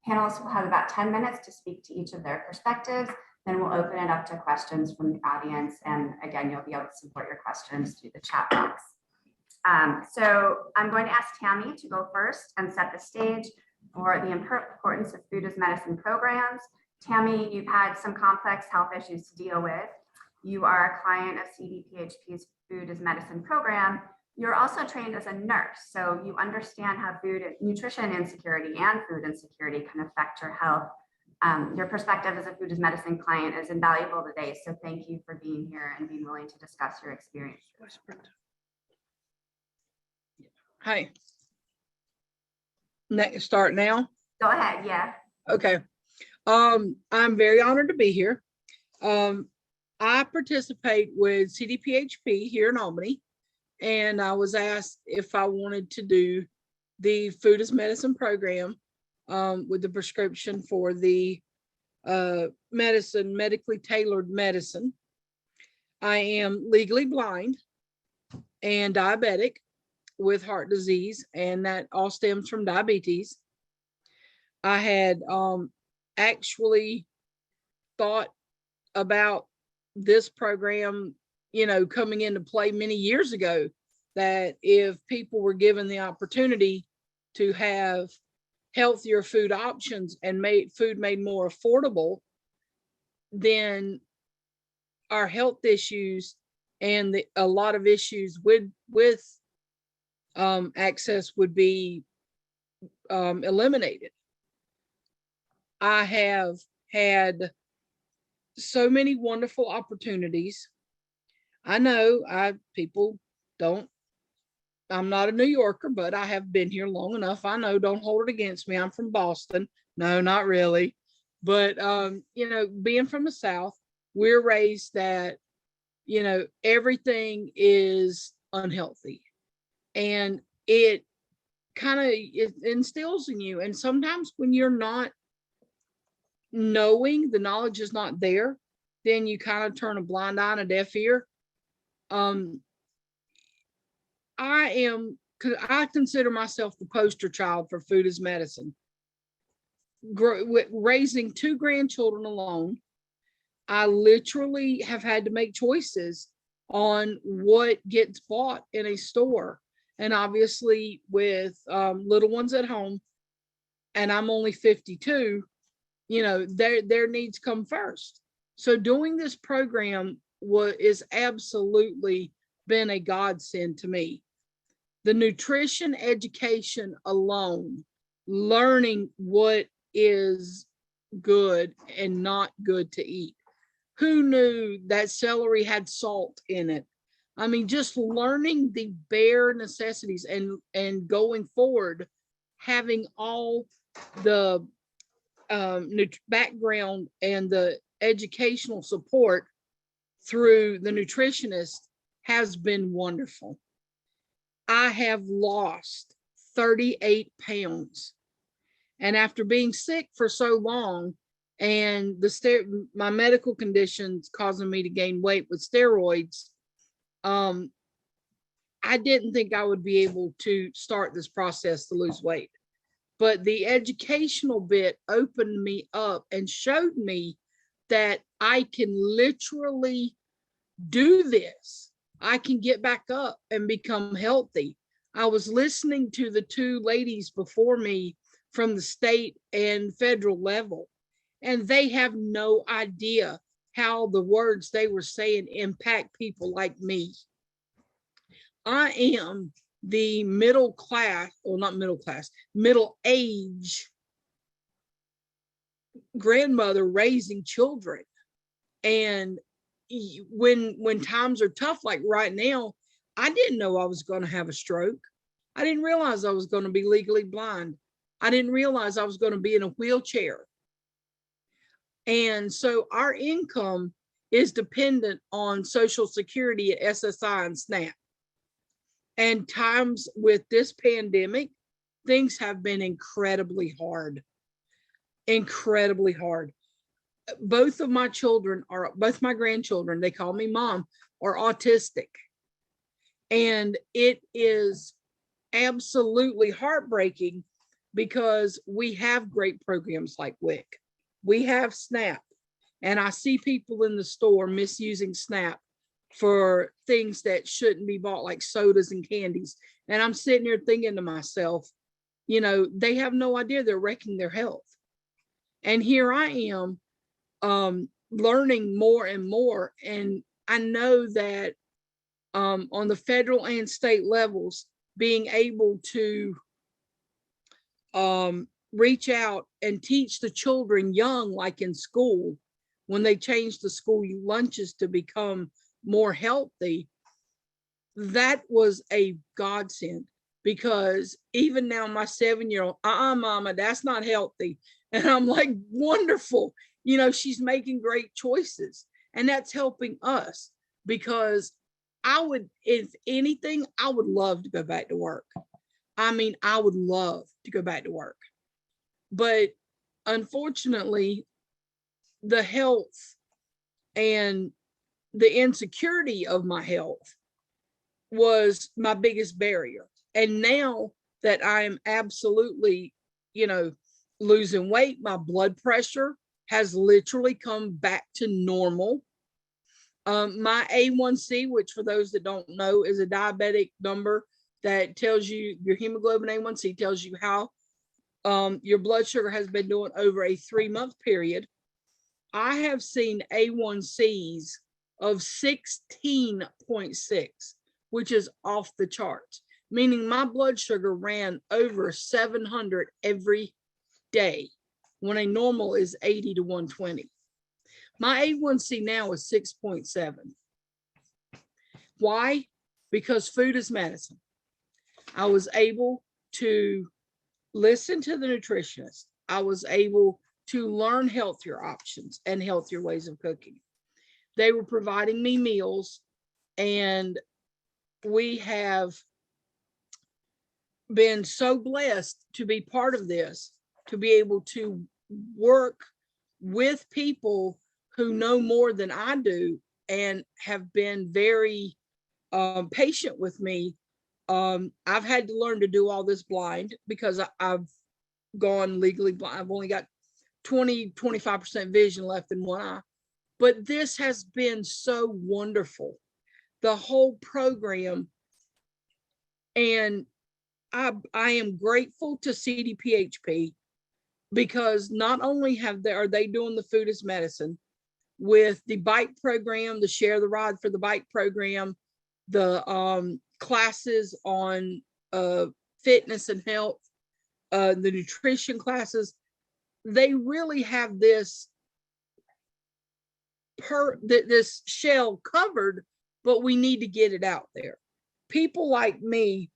Panelists will have about 10 minutes to speak to each of their perspectives. Then we'll open it up to questions from the audience. And again, you'll be able to support your questions through the chat box. So I'm going to ask Tammy to go first and set the stage for the importance of food as medicine programs. Tammy, you've had some complex health issues to deal with. You are a client of CDPHP's Food as Medicine program. You're also trained as a nurse, so you understand how nutrition insecurity and food insecurity can affect your health. Your perspective as a food as medicine client is invaluable today, so thank you for being here and being willing to discuss your experience. Hi. Start now? Go ahead, yeah. Okay. I'm very honored to be here. I participate with CDPHP here in Albany, and I was asked if I wanted to do the Food as Medicine program with the prescription for the medically tailored medicine. I am legally blind and diabetic with heart disease, and that all stems from diabetes. I had actually thought about this program, coming into play many years ago, that if people were given the opportunity to have healthier food options and food made more affordable, then our health issues and a lot of issues with access would be eliminated. I have had so many wonderful opportunities. I know I'm not a New Yorker, but I have been here long enough. I know, don't hold it against me. I'm from Boston. No, not really. But, being from the South, we're raised that, everything is unhealthy. And it kind of instills in you. And sometimes when you're not knowing, the knowledge is not there, then you kind of turn a blind eye and a deaf ear. I consider myself the poster child for food as medicine. Raising 2 grandchildren alone, I literally have had to make choices on what gets bought in a store. And obviously with little ones at home, and I'm only 52, their needs come first. So doing this program is absolutely been a godsend to me. The nutrition education alone, learning what is good and not good to eat. Who knew that celery had salt in it? I mean, just learning the bare necessities and going forward, having all the background and the educational support through the nutritionist has been wonderful. I have lost 38 pounds. And after being sick for so long and my medical conditions causing me to gain weight with steroids, I didn't think I would be able to start this process to lose weight. But the educational bit opened me up and showed me that I can literally do this. I can get back up and become healthy. I was listening to the 2 ladies before me from the state and federal level, and they have no idea how the words they were saying impact people like me. I am the middle age grandmother raising children. And when times are tough, like right now, I didn't know I was going to have a stroke. I didn't realize I was going to be legally blind. I didn't realize I was going to be in a wheelchair. And so our income is dependent on Social Security, SSI, and SNAP. And times with this pandemic, things have been incredibly hard. Incredibly hard. Both my grandchildren, they call me mom, are autistic. And it is absolutely heartbreaking because we have great programs like WIC. We have SNAP, and I see people in the store misusing SNAP for things that shouldn't be bought, like sodas and candies. And I'm sitting here thinking to myself, you know, they have no idea they're wrecking their health. And here I am, learning more and more. And I know that on the federal and state levels, being able to reach out and teach the children young, like in school, when they change the school lunches to become more healthy, that was a godsend. Because even now, my 7-year-old, mama, that's not healthy. And I'm like, wonderful. You know, she's making great choices. And that's helping us, because I would, if anything, I would love to go back to work. I mean, I would love to go back to work. But unfortunately, the health and the insecurity of my health was my biggest barrier. And now that I'm absolutely, you know, losing weight, my blood pressure has literally come back to normal. My A1C, which for those that don't know is a diabetic number that tells you your hemoglobin A1C, tells you how your blood sugar has been doing over a 3-month period. I have seen A1Cs of 16.6, which is off the charts, meaning my blood sugar ran over 700 every day when a normal is 80 to 120. My A1C now is 6.7. Why? Because food is medicine. I was able to listen to the nutritionist. I was able to learn healthier options and healthier ways of cooking. They were providing me meals, and we have been so blessed to be part of this, to be able to work with people who know more than I do and have been very patient with me. I've had to learn to do all this blind, because I've gone legally blind. I've only got 25% vision left in one eye. But this has been so wonderful, the whole program. And I am grateful to CDPHP, because not only are they doing the food as medicine with the bike program, the share the ride for the bike program, the classes on fitness and health, the nutrition classes. They really have this this shell covered, but we need to get it out there. People like me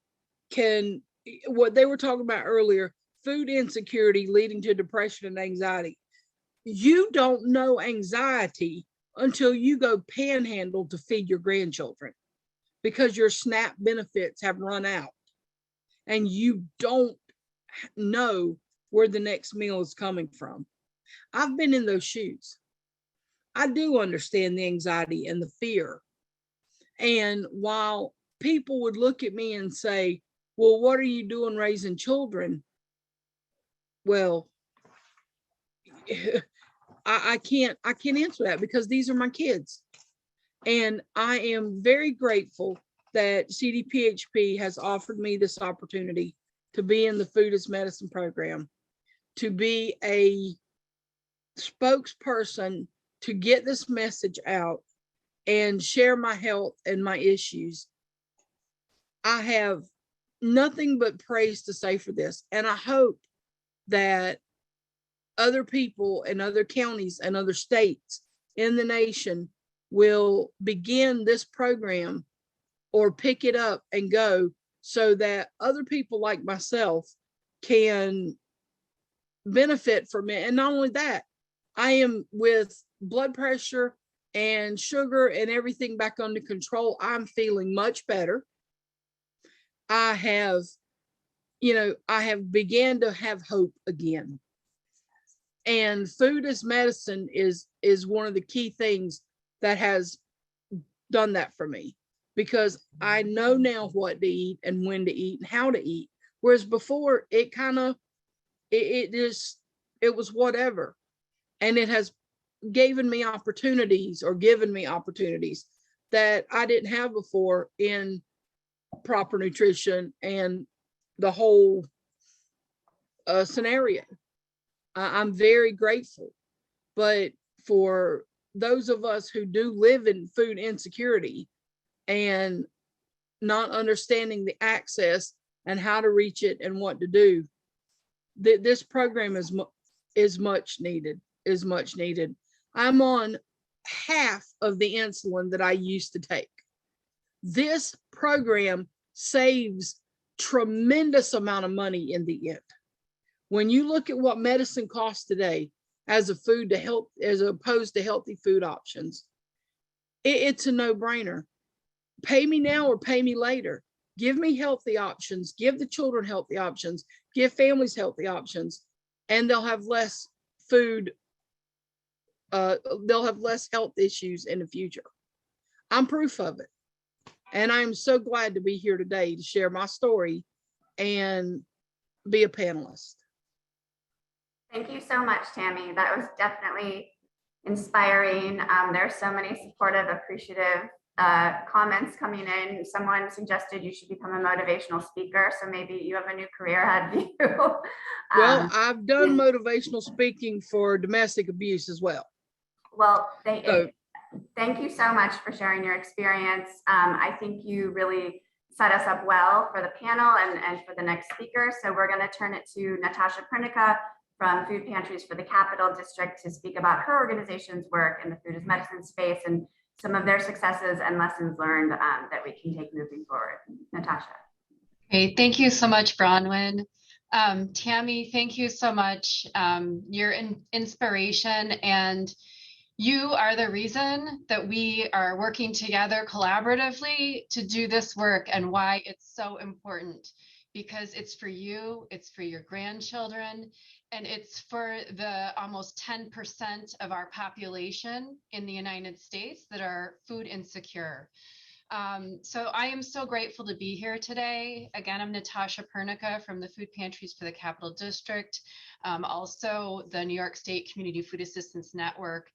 can, what they were talking about earlier, food insecurity leading to depression and anxiety. You don't know anxiety until you go panhandle to feed your grandchildren, because your SNAP benefits have run out and you don't know where the next meal is coming from. I've been in those shoes. I do understand the anxiety and the fear. And while people would look at me and say, well, what are you doing raising children? Well, I can't answer that, because these are my kids. And I am very grateful that CDPHP has offered me this opportunity to be in the Food as Medicine program, to be a spokesperson to get this message out and share my health and my issues. I have nothing but praise to say for this. And I hope that other people in other counties and other states in the nation will begin this program or pick it up and go, so that other people like myself can benefit from it. And not only that, I am, with blood pressure and sugar and everything back under control, I'm feeling much better. I have began to have hope again. And food as medicine is one of the key things that has done that for me, because I know now what to eat and when to eat and how to eat. Whereas before, it kind of, it was whatever. And it has given me opportunities that I didn't have before in proper nutrition and the whole scenario. I'm very grateful. But for those of us who do live in food insecurity and not understanding the access and how to reach it and what to do, this program is much needed, I'm on half of the insulin that I used to take. This program saves tremendous amount of money in the end. When you look at what medicine costs today as a food to help, as opposed to healthy food options, it's a no-brainer. Pay me now or pay me later. Give me healthy options, give the children healthy options, give families healthy options, and they'll have less food, they'll have less health issues in the future. I'm proof of it. And I'm so glad to be here today to share my story and be a panelist. Thank you so much, Tammy. That was definitely inspiring. There are so many supportive, appreciative comments coming in. Someone suggested you should become a motivational speaker, so maybe you have a new career ahead of you. Well, I've done motivational speaking for domestic abuse as well. Well, thank you so much for sharing your experience. I think you really set us up well for the panel and for the next speaker. So we're going to turn it to Natasha Pernica from Food Pantries for the Capital District to speak about her organization's work in the food as medicine space and some of their successes and lessons learned that we can take moving forward. Natasha. Great. Thank you so much, Bronwyn. Tammy, thank you so much. You're an inspiration, and you are the reason that we are working together collaboratively to do this work, and why it's so important, because it's for you, it's for your grandchildren, and it's for the almost 10% of our population in the United States that are food insecure. So I am so grateful to be here today. Again, I'm Natasha Pernica from the Food Pantries for the Capital District, also the New York State Community Food Assistance Network.